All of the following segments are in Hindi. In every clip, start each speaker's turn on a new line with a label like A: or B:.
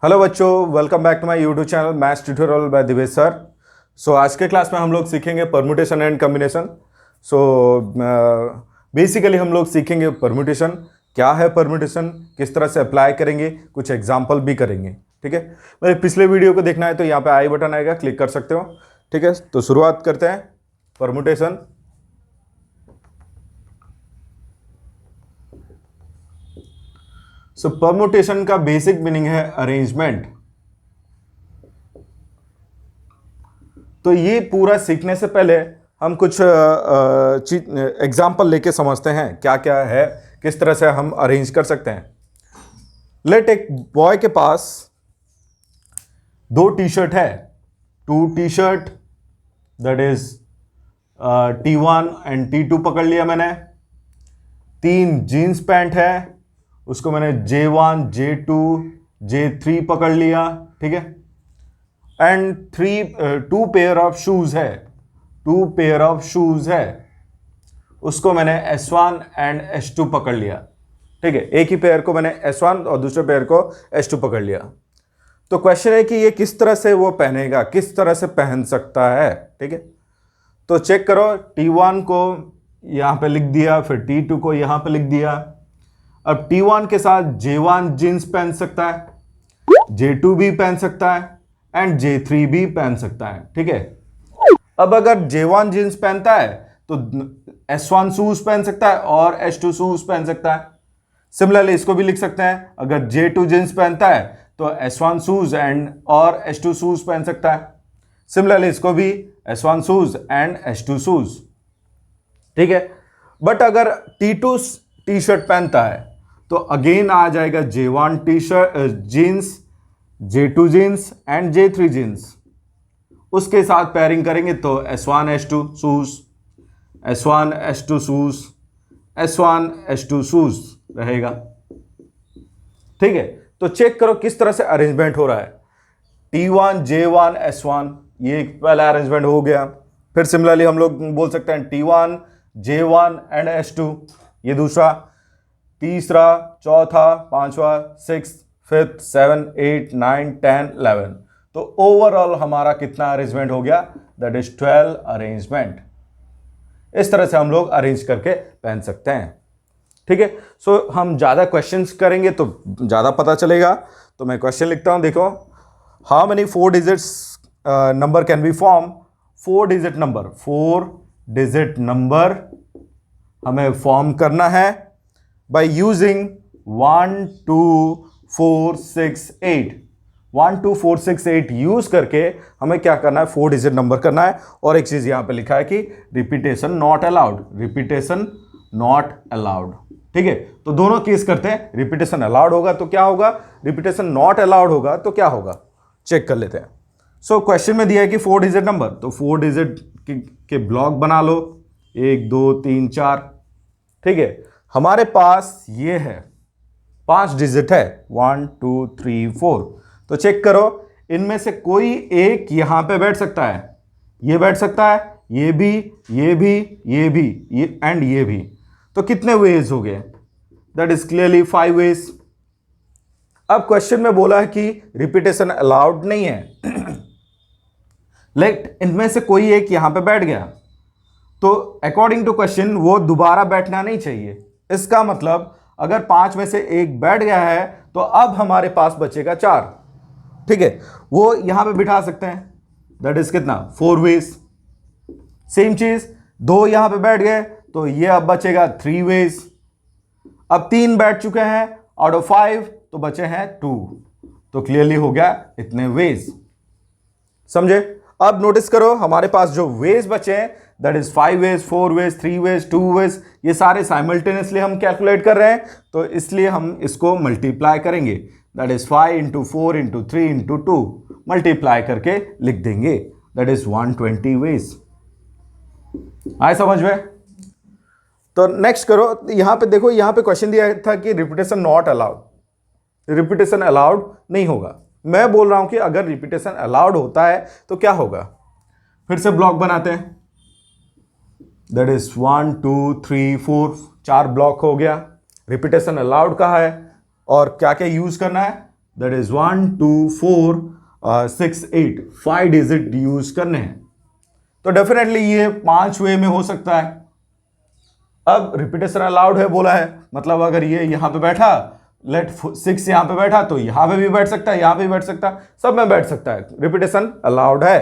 A: हेलो बच्चों, welcome back to my YouTube channel maths tutorial by Divesh sir. आज के क्लास में हम लोग सीखेंगे परम्यूटेशन एंड कॉम्बिनेशन। बेसिकली हम लोग सीखेंगे परम्यूटेशन, क्या है परम्यूटेशन, किस तरह से अप्लाई करेंगे, कुछ एग्जांपल भी करेंगे। ठीक है, मेरे पिछले वीडियो को देखना है तो यहाँ पे आई बटन आएगा, क्लिक कर सकते हो। ठीक है, तो शुरुआत करते हैं परम्यूटेशन। परम्यूटेशन का बेसिक मीनिंग है अरेंजमेंट। तो ये पूरा सीखने से पहले हम कुछ एग्जाम्पल लेके समझते हैं क्या क्या है, किस तरह से हम अरेंज कर सकते हैं। लेट एक बॉय के पास दो टी शर्ट है, two T shirt, that is T1 and T2 पकड़ लिया मैंने। तीन जीन्स पैंट है, उसको मैंने J1, J2, J3 पकड़ लिया। ठीक है, and two pair of shoes है, टू पेयर ऑफ शूज है, उसको मैंने S1 एंड S2 पकड़ लिया। ठीक है, एक ही पेयर को मैंने S1 और दूसरे पेयर को S2 पकड़ लिया। तो क्वेश्चन है कि ये किस तरह से वो पहनेगा, किस तरह से पहन सकता है। ठीक है, तो चेक करो, T1 को यहां पे लिख दिया, फिर T2 को यहां पे लिख दिया। अब T1 के साथ J1 जींस पहन सकता है, J2 भी पहन सकता है एंड J3 भी पहन सकता है। ठीक है, अब अगर J1 जींस पहनता है तो S1 शूज पहन सकता है और S2 शूज पहन सकता है। सिमिलरली इसको भी लिख सकते हैं, अगर J2 जींस पहनता है तो S1 शूज एंड और S2 शूज पहन सकता है। सिमिलरली इसको भी S1 shoes and S2 shoes. ठीक है, बट अगर T2 टी शर्ट पहनता है तो अगेन आ जाएगा J1 T shirt jeans, J2 jeans and J3 jeans. उसके साथ पेयरिंग करेंगे तो S1 S2 shoes, S1 S2 shoes, S1 S2 shoes रहेगा। ठीक है, तो चेक करो किस तरह से अरेंजमेंट हो रहा है। T1 J1 S1, ये पहला अरेंजमेंट हो गया। फिर सिमिलरली हम लोग बोल सकते हैं T1 J1 एंड S2, ये दूसरा, तीसरा, चौथा, पांचवा, 6, 5, 7, 8, 9, 10, 11। तो ओवरऑल हमारा कितना अरेंजमेंट हो गया, दैट इज 12 अरेंजमेंट। इस तरह से हम लोग अरेंज करके पहन सकते हैं। ठीक है, सो हम ज्यादा क्वेश्चंस करेंगे तो ज्यादा पता चलेगा। तो मैं क्वेश्चन लिखता हूं, देखो, how many 4 digits number can be form. 4 digit number, 4 digit number हमें फॉर्म करना है बाय यूजिंग 1 2 4 6 8। 1 2 4 6 8 यूज करके हमें क्या करना है, 4 डिजिट नंबर करना है। और एक चीज यहां पे लिखा है कि repetition not allowed, repetition not allowed. ठीक है, तो दोनों केस करते हैं, रिपीटेशन अलाउड होगा तो क्या होगा, रिपीटेशन नॉट अलाउड होगा तो क्या होगा, चेक कर लेते हैं। सो क्वेश्चन में दिया है कि 4 डिजिट नंबर, तो 4 डिजिट के ब्लॉक बना लो, 1 2 3 4। ठीक है, हमारे पास ये है 5 डिजिट है, 1 2 3 4। तो चेक करो, इनमें से कोई एक यहां पे बैठ सकता है, ये बैठ सकता है, ये भी, ये भी, ये भी, ये एंड ये भी। तो कितने वेज हो गए, दैट इज क्लियरली 5 वेज। अब क्वेश्चन में बोला है कि रिपीटेशन अलाउड नहीं है। लेट इनमें से कोई एक यहां पे बैठ गया, तो अकॉर्डिंग टू क्वेश्चन वो दोबारा बैठना नहीं चाहिए। इसका मतलब अगर 5 में से एक बैठ गया है तो अब हमारे पास बचेगा 4। ठीक है, वो यहां पे बिठा सकते हैं, दैट इज कितना, 4 वेज। सेम चीज, 2 यहां पे बैठ गए तो ये अब बचेगा 3 वेज। अब 3 बैठ चुके हैं आउट ऑफ 5, तो बचे हैं 2। तो क्लियरली हो गया इतने वेज। समझे? अब नोटिस करो, हमारे पास जो वेज बचे हैं that is 5 ways, 4 ways, 3 ways, 2 ways, ये सारे साइमल्टेनियसली हम कैलकुलेट कर रहे हैं, तो इसलिए हम इसको मल्टीप्लाई करेंगे। That is 5 into 4 into 3 into 2, multiply करके लिख देंगे, दैट इज 120 वेज। आए समझ में? तो नेक्स्ट करो, यहां पे देखो, यहां पे क्वेश्चन दिया था कि repetition not allowed, repetition allowed नहीं होगा। मैं बोल रहा हूं कि अगर रिपीटेशन अलाउड होता है तो क्या होगा। फिर से ब्लॉक बनाते हैं, दैट इज 1 2 3 4, 4 ब्लॉक हो गया। रिपीटेशन अलाउड कहा है और क्या क्या यूज करना है, दैट इज 1 2 4 6 8, 5 डिजिट यूज करने हैं। तो डेफिनेटली ये 5 वे में हो सकता है। अब रिपीटेशन अलाउड है बोला है, मतलब अगर ये यहां पे बैठा, लेट 6 यहां पे बैठा तो यहां पे भी बैठ सकता है, यहां पे भी बैठ सकता है, सब में बैठ सकता है, रिपीटेशन अलाउड है,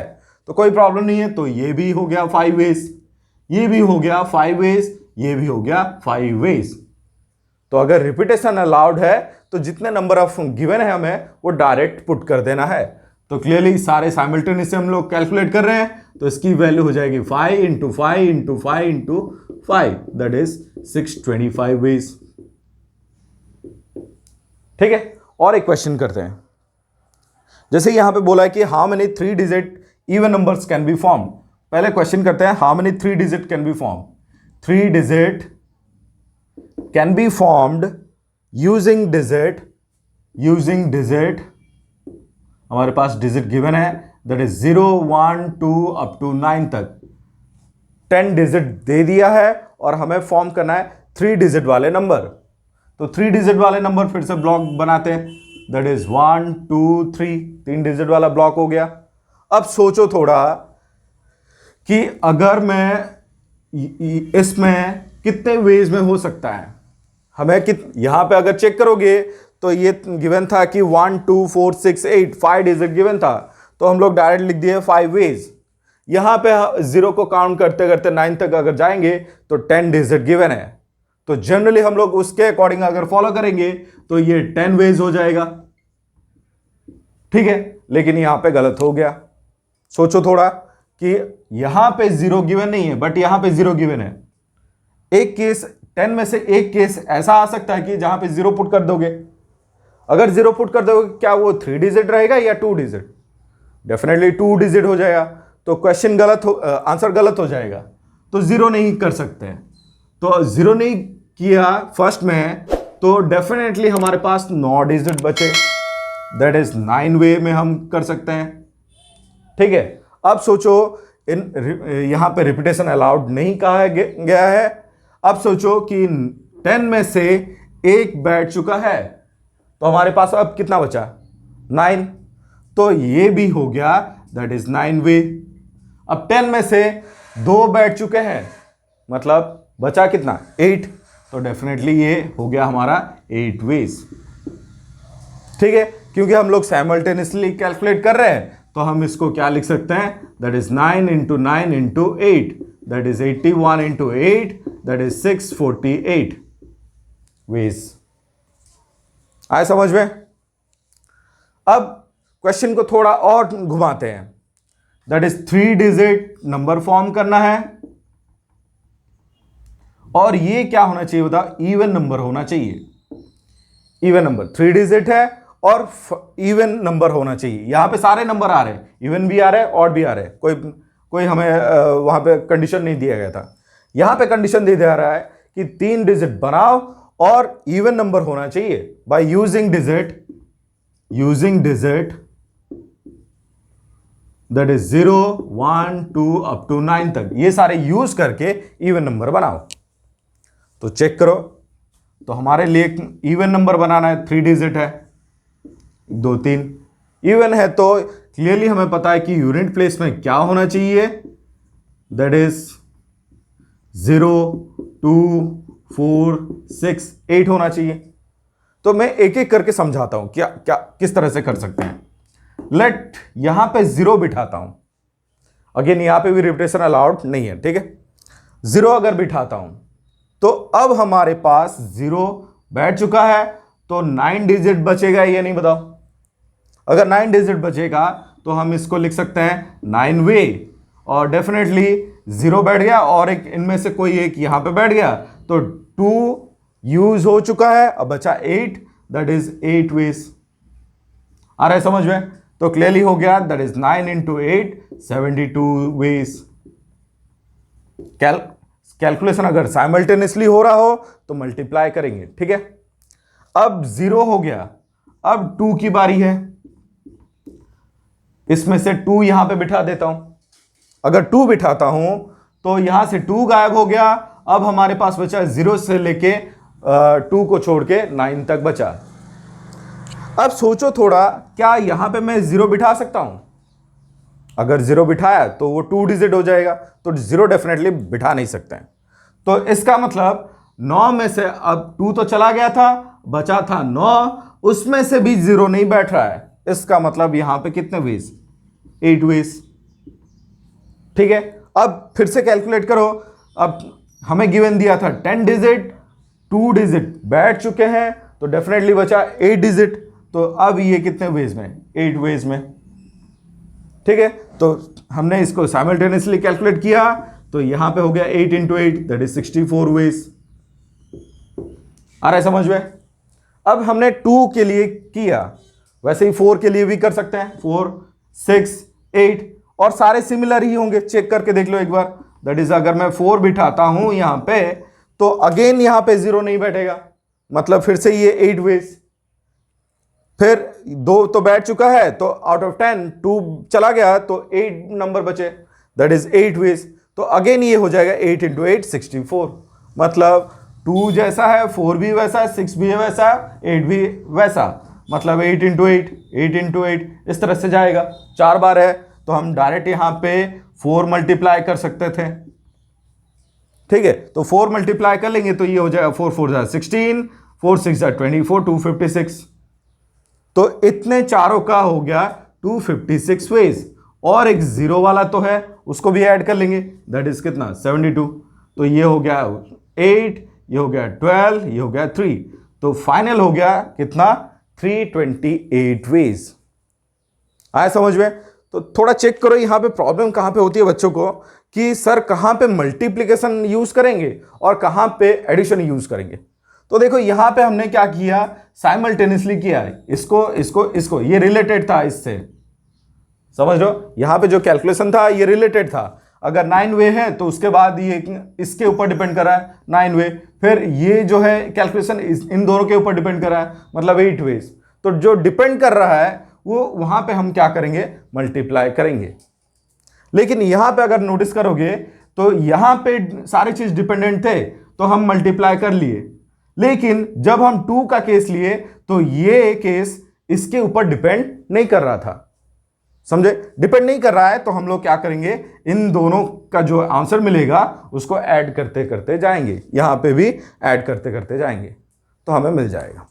A: तो कोई प्रॉब्लम नहीं है। तो ये भी हो गया 5 वेज, ये भी हो गया 5 वेज, ये भी हो गया 5 वेज। तो अगर रिपीटेशन अलाउड है तो जितने नंबर ऑफ गिवन है हमें वो डायरेक्ट पुट कर देना है। तो क्लियरली सारे साइमल्टेनियसली हम लोग कैलकुलेट कर रहे हैं, तो इसकी वैल्यू हो जाएगी 5 into 5 into 5 into 5, that is 625 ways. ठीक है, और एक क्वेश्चन करते हैं। जैसे यहां पे बोला है कि how many 3 digit even numbers can be form. पहले क्वेश्चन करते हैं, how many 3 digit can be form. 3 digit can be formed using digit, हमारे पास डिजिट गिवन है, दैट इज 0 1 2 अप टू 9 तक 10 डिजिट दे दिया है और हमें फॉर्म करना है 3 डिजिट वाले नंबर। तो 3 डिजिट वाले नंबर फिर से ब्लॉक बनाते हैं, दैट इज 1 2 3, 3 डिजिट वाला ब्लॉक हो गया। अब सोचो थोड़ा कि अगर मैं इसमें कितने वेज में हो सकता है, हमें यहां पे अगर चेक करोगे तो ये गिवन था कि 1 2 4 6 8, 5 डिजिट गिवन था, तो हम लोग डायरेक्ट लिख दिए 5 वेज। यहां पे 0 को काउंट करते करते 9 तक अगर जाएंगे तो 10 डिजिट गिवन है, तो जनरली हम लोग उसके अकॉर्डिंग अगर फॉलो करेंगे तो ये 10 वेज हो जाएगा। ठीक है, लेकिन यहां पे गलत हो गया। सोचो थोड़ा कि यहां पे 0 गिवन नहीं है, बट यहां पे 0 गिवन है। एक केस 10 में से एक केस ऐसा आ सकता है कि जहां पे 0 पुट कर दोगे, अगर 0 पुट कर दोगे क्या वो 3 डिजिट रहेगा या 2 डिजिट? डेफिनेटली 2 डिजिट हो जाएगा, तो क्वेश्चन गलत हो, आंसर गलत हो जाएगा, तो 0 नहीं कर सकते हैं। तो 0 नहीं किया फर्स्ट में, तो डेफिनेटली हमारे पास 9 डिजिट बचे, दैट इज 9 वे में हम कर सकते हैं। ठीक है, अब सोचो यहां पे रिपीटेशन अलाउड नहीं कहा गया है। अब सोचो कि 10 में से एक बैठ चुका है, तो हमारे पास अब कितना बचा? 9, तो ये भी हो गया, दैट इज 9 वे। अब 10 में से 2 बैठ चुके हैं, मतलब बचा कितना? 8, तो डेफिनेटली ये हो गया हमारा 8 वेज। ठीक है, क्योंकि हम लोग साइमल्टेनियसली कैलकुलेट कर रहे हैं, तो हम इसको क्या लिख सकते हैं? That is 9 into 9 into 8, that is 81 into 8, that is 648 ways. आए समझ में? अब क्वेश्चन को थोड़ा और घुमाते हैं, that is 3 digit number form करना है, और ये क्या होना चाहिए बता? इवन नंबर होना चाहिए। इवन नंबर 3 डिजिट है और इवन नंबर होना चाहिए। यहां पे सारे नंबर आ रहे हैं, इवन भी आ रहे हैं, ऑड भी आ रहे हैं, कोई हमें वहां पे कंडीशन नहीं दिया गया था। यहां पे कंडीशन दे दिया रहा है कि 3 डिजिट बनाओ और इवन नंबर होना चाहिए by using digit that is 0 1 2 up to 9 तक, ये सारे यूज करके इवन नंबर बनाओ। तो चेक करो, तो हमारे लिए इवन नंबर बनाना है, 3 डिजिट है, 2 3 इवन है, तो क्लियरली हमें पता है कि यूनिट प्लेस में क्या होना चाहिए, दैट इज 0 2 4 6 8 होना चाहिए। तो मैं एक एक करके समझाता हूं क्या क्या किस तरह से कर सकते हैं। लेट यहां पे 0 बिठाता हूं, अगेन यहां पे भी रिपीटेशन अलाउड नहीं है। ठीक है, 0 अगर बिठाता हूं तो अब हमारे पास 0 बैठ चुका है, तो 9 डिजिट बचेगा ये नहीं बताओ? अगर 9 डिजिट बचेगा तो हम इसको लिख सकते हैं 9 वे, और डेफिनेटली 0 बैठ गया और एक इनमें से कोई एक यहां पे बैठ गया, तो 2 यूज हो चुका है, अब बचा 8, दैट इज 8 वेज। आ रहा है समझ में? तो क्लियरली हो गया, that is 9 into 8 72 ways. Calculation अगर साइमल्टेनियसली हो रहा हो तो मल्टीप्लाई करेंगे। ठीक है, अब 0 हो गया, अब 2 की बारी है, इसमें से 2 यहां पे बिठा देता हूं। अगर 2 बिठाता हूं तो यहां से 2 गायब हो गया, अब हमारे पास बचा 0 से लेके 2 को छोड़ के 9 तक बचा। अब सोचो थोड़ा, क्या यहां पे मैं 0 बिठा सकता हूं? अगर 0 बिठाया तो वो 2 डिजिट हो जाएगा, तो 0 डेफिनेटली बिठा नहीं सकते हैं। तो इसका मतलब 9 में से अब 2 तो चला गया था, बचा था 9, उसमें से भी 0 नहीं बैठ रहा है। इसका मतलब यहां पे कितने वेज? 8 वेज। ठीक है, अब फिर से कैलकुलेट करो। अब हमें गिवन दिया था 10 डिजिट, 2 डिजिट बैठ चुके हैं, तो डेफिनेटली बचा 8 डिजिट। तो अब ये कितने वेज में? 8 वेज में। ठीक है, तो हमने इसको साइमल्टेनियसली कैलकुलेट किया, तो यहां पे हो गया 8 इंटू 8 दैट इज 64 वेज। आ रहा है समझ में? अब हमने 2 के लिए किया, वैसे ही 4 के लिए भी कर सकते हैं। 4, 6, 8 और सारे सिमिलर ही होंगे, चेक करके देख लो एक बार। दैट इज अगर मैं 4 बिठाता हूं यहां पे, तो अगेन यहां पे 0 नहीं बैठेगा, मतलब फिर से ये 8 वेज। फिर 2 तो बैठ चुका है, तो आउट ऑफ 10 2 चला गया, तो 8 नंबर बचे, दैट इज 8 वेज। तो अगेन ये हो जाएगा 8 इंटू 8 64। मतलब 2 जैसा है, 4 भी वैसा है, 6 भी वैसा, 8 भी वैसा, मतलब 8 इंटू 8 8 इंटू 8 इस तरह से जाएगा। 4 बार है, तो हम डायरेक्ट यहां पे 4 मल्टीप्लाई कर सकते थे। ठीक है, तो 4 मल्टीप्लाई कर लेंगे तो ये हो जाएगा 4 4 16, 4 6 24, 256। तो इतने चारों का हो गया 256 वेज। और एक 0 वाला तो है, उसको भी ऐड कर लेंगे, दैट इज कितना? 72। तो ये हो गया 8, ये हो गया 12, ये हो गया 3। तो फाइनल हो गया कितना? 328 वेज। आया समझ में? तो थोड़ा चेक करो यहां पे प्रॉब्लम कहां पे होती है बच्चों को, कि सर कहां पे मल्टीप्लिकेशन यूज करेंगे और कहां पे एडिशन यूज करेंगे। तो देखो यहां पे हमने क्या किया, साइमल्टेनियसली किया है, इसको इसको इसको, ये रिलेटेड था इससे, समझ लो। यहां पे जो कैलकुलेशन था ये रिलेटेड था। अगर 9 वे है तो उसके बाद ये इसके ऊपर डिपेंड कर रहा है 9 वे, फिर ये जो है कैलकुलेशन इन दोनों के ऊपर डिपेंड कर रहा है, मतलब 8 वेज। तो जो डिपेंड कर रहा है वो वहां पे हम क्या करेंगे? मल्टीप्लाई करेंगे। लेकिन यहां पे अगर नोटिस करोगे तो यहां पे सारे चीज डिपेंडेंट थे, तो हम मल्टीप्लाई कर लिए। लेकिन जब हम 2 का केस लिए तो ये केस इसके ऊपर डिपेंड नहीं कर रहा था, समझे? डिपेंड नहीं कर रहा है, तो हम लोग क्या करेंगे? इन दोनों का जो आंसर मिलेगा उसको ऐड करते करते जाएंगे, यहां पे भी ऐड करते करते जाएंगे, तो हमें मिल जाएगा।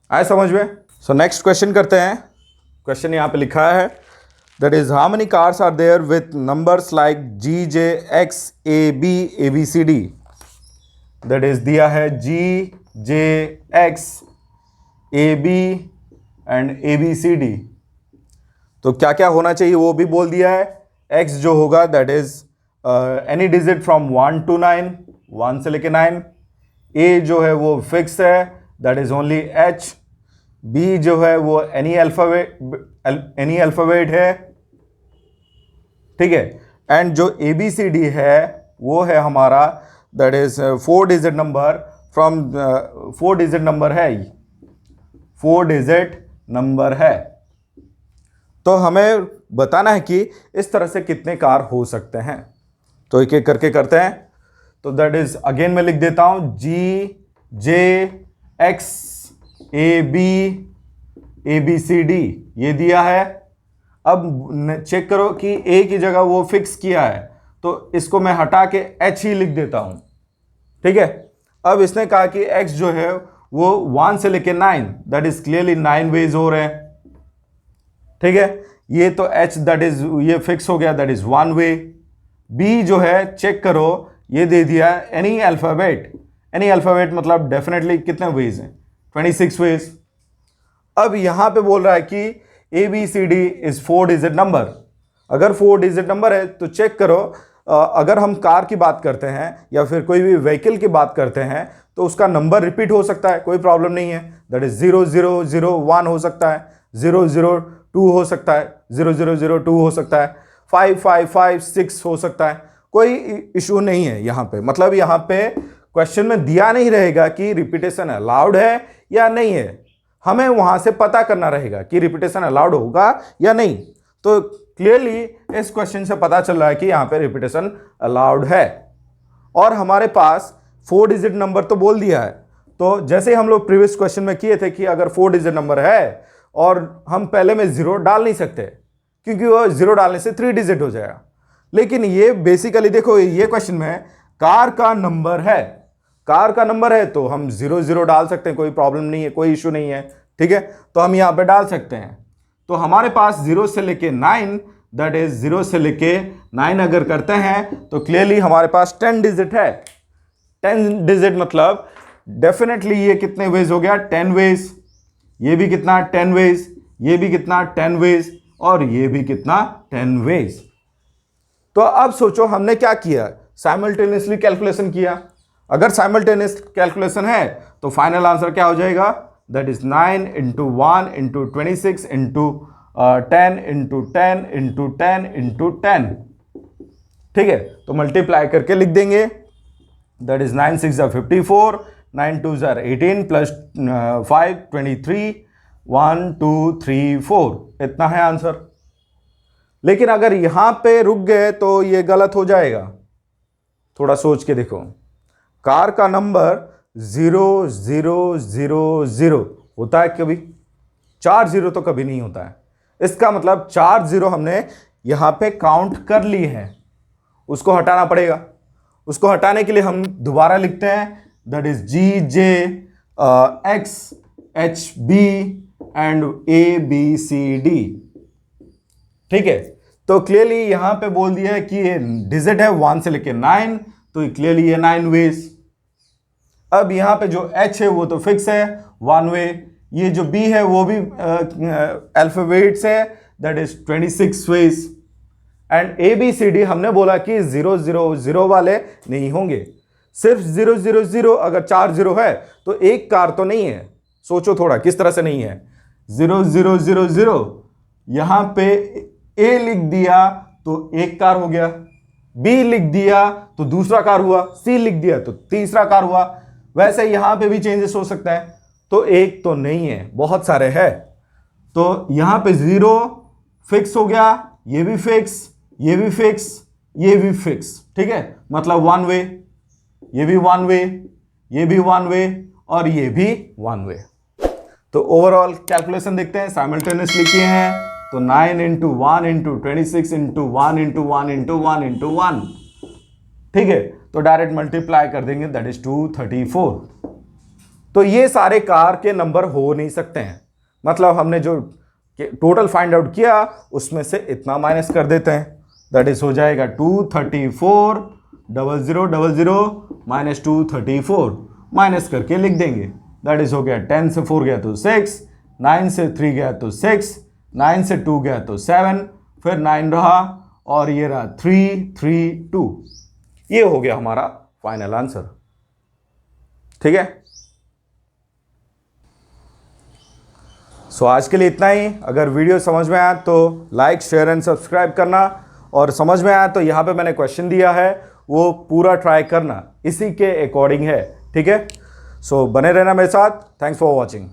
A: आए समझ में? सो नेक्स्ट क्वेश्चन करते हैं। क्वेश्चन यहां पे लिखा है, that is how many cars are there with numbers like G J X A B A B C D. That is दिया है G J X A B and A B C D. तो क्या क्या होना चाहिए वो भी बोल दिया है। x जो होगा that is any digit from 1 to 9, 1 से लेके 9। a जो है वो फिक्स है, that is only h। b जो है वो एनी अल्फाबेट है, ठीक है। एंड जो ए बी सी डी है वो है हमारा that is 4 digit number from 4 digit number है, 4 डिजिट नंबर है। तो हमें बताना है कि इस तरह से कितने कार हो सकते हैं। तो एक एक करके करते हैं। तो दैट इज अगेन मैं लिख देता हूं G J X A B C D, ये दिया है। अब चेक करो कि ए की जगह वो फिक्स किया है, तो इसको मैं हटा के एच ही लिख देता हूं, ठीक है। अब इसने कहा कि एक्स जो है वो 1 से लेके 9, दैट इज क्लियरली 9 वेज हो रहे हैं, ठीक है। ये तो h दैट इज ये फिक्स हो गया, दैट इज 1 वे। b जो है चेक करो, ये दे दिया एनी अल्फाबेट, एनी अल्फाबेट मतलब डेफिनेटली कितने वेज हैं? 26 वेज। अब यहां पे बोल रहा है कि A B C D is 4 digit number. अगर 4 डिजिट नंबर है तो चेक करो, अगर हम कार की बात करते हैं या फिर कोई भी व्हीकल की बात करते हैं तो उसका नंबर रिपीट हो सकता है, कोई प्रॉब्लम नहीं है। दैट इज 0001 हो सकता है, 002 हो सकता है, 0002 हो सकता है, 5556 हो सकता है, कोई इशू नहीं है यहां पे। मतलब यहां पे क्वेश्चन में दिया नहीं रहेगा कि रिपीटेशन अलाउड है या नहीं है, हमें वहां से पता करना रहेगा कि रिपीटेशन अलाउड होगा या नहीं। तो क्लियरली इस क्वेश्चन से पता चल रहा है कि यहां पे रिपीटेशन अलाउड है। और हमारे पास 4 डिजिट नंबर तो बोल दिया है, तो जैसे हम लोग प्रीवियस क्वेश्चन में किए थे कि अगर 4 डिजिट नंबर है और हम पहले में 0 डाल नहीं सकते क्योंकि वो 0 डालने से 3 डिजिट हो जाएगा। लेकिन ये बेसिकली देखो, ये क्वेश्चन में कार का नंबर है, कार का नंबर है तो हम 0 0 डाल सकते हैं, कोई प्रॉब्लम नहीं है, कोई इशू नहीं है। ठीक है, तो हम यहां पे डाल सकते हैं। तो हमारे पास 0 से लेके 9, दैट इज 0 से लेके 9 अगर करते हैं तो क्लियरली हमारे पास 10 डिजिट है। 10 डिजिट मतलब डेफिनेटली ये कितने वेज हो गया, 10 वेज। ये भी कितना, 10 वेज। ये भी कितना, 10 वेज। और ये भी कितना, 10 वेज। तो अब सोचो हमने क्या किया, साइमल्टेनियसली कैलकुलेशन किया। अगर साइमल्टेनियस कैलकुलेशन है तो फाइनल आंसर क्या हो जाएगा, that is 9 into 1 into 26 into 10 into 10 into 10 into 10। ठीक है, तो मल्टीप्लाई करके लिख देंगे, दैट इज 9 6 54, 9 2 18 प्लस 5 23, 1 2 3 4, इतना है आंसर। लेकिन अगर यहां पे रुक गए तो ये गलत हो जाएगा। थोड़ा सोच के देखो, कार का नंबर 0 0 0 0 होता है कभी, 4 0 तो कभी नहीं होता है। इसका मतलब 4 0 हमने यहां पे काउंट कर ली है, उसको हटाना पड़ेगा। उसको हटाने के लिए हम दोबारा लिखते हैं, that is G J X H B and A B C D. ठीक है, तो क्लियरली यहां पे बोल दिया है कि ये डिजिट है 1 से लेके 9, तो क्लियरली ये 9 वेज। अब यहां पे जो h है वो तो फिक्स है, 1 वे। ये जो b है वो भी अल्फाबेट्स है, that is 26 ways. And A B C D हमने बोला कि 0 0 0 वाले नहीं होंगे, सिर्फ 0 0 0। अगर 4 0 है तो एक कार तो नहीं है। सोचो थोड़ा किस तरह से नहीं है, 0 0 0 0, यहां पे ए लिख दिया तो एक कार हो गया, बी लिख दिया तो दूसरा कार हुआ, सी लिख दिया तो तीसरा कार हुआ। वैसे यहां पे भी चेंजेस हो सकता है, तो एक तो नहीं है, बहुत सारे हैं। तो यहां पे 0 फिक्स हो गया, ये भी फिक्स, ये भी फिक्स, ये भी फिक्स। ठीक है, मतलब 1 वे, ये भी 1 वे, ये भी 1 वे और ये भी 1 वे। तो ओवरऑल कैलकुलेशन देखते हैं, साइमल्टेनियसली किए हैं तो 9 into 1 into 26 into 1 into 1 into 1 into 1। ठीक है, तो डायरेक्ट मल्टीप्लाई कर देंगे, दैट इज 234। तो ये सारे कार के नंबर हो नहीं सकते हैं, मतलब हमने जो टोटल फाइंड आउट किया उसमें से इतना माइनस कर देते हैं, दैट इज हो जाएगा 234 00 00 माइनस 234, माइनस करके लिख देंगे, दैट इज हो गया 10 से 4 गया तो 6, 9 से 3 गया तो 6, 9 से 2 गया तो 7, फिर 9 रहा और ये रहा 3 3 2। ये हो गया हमारा फाइनल आंसर। ठीक है, सो आज के लिए इतना ही। अगर वीडियो समझ में आया तो लाइक शेयर एंड सब्सक्राइब करना, और समझ में आया तो यहाँ पे मैंने क्वेश्चन दिया है वो पूरा ट्राई करना, इसी के अकॉर्डिंग है। ठीक है, सो बने रहना मेरे साथ। Thanks for watching.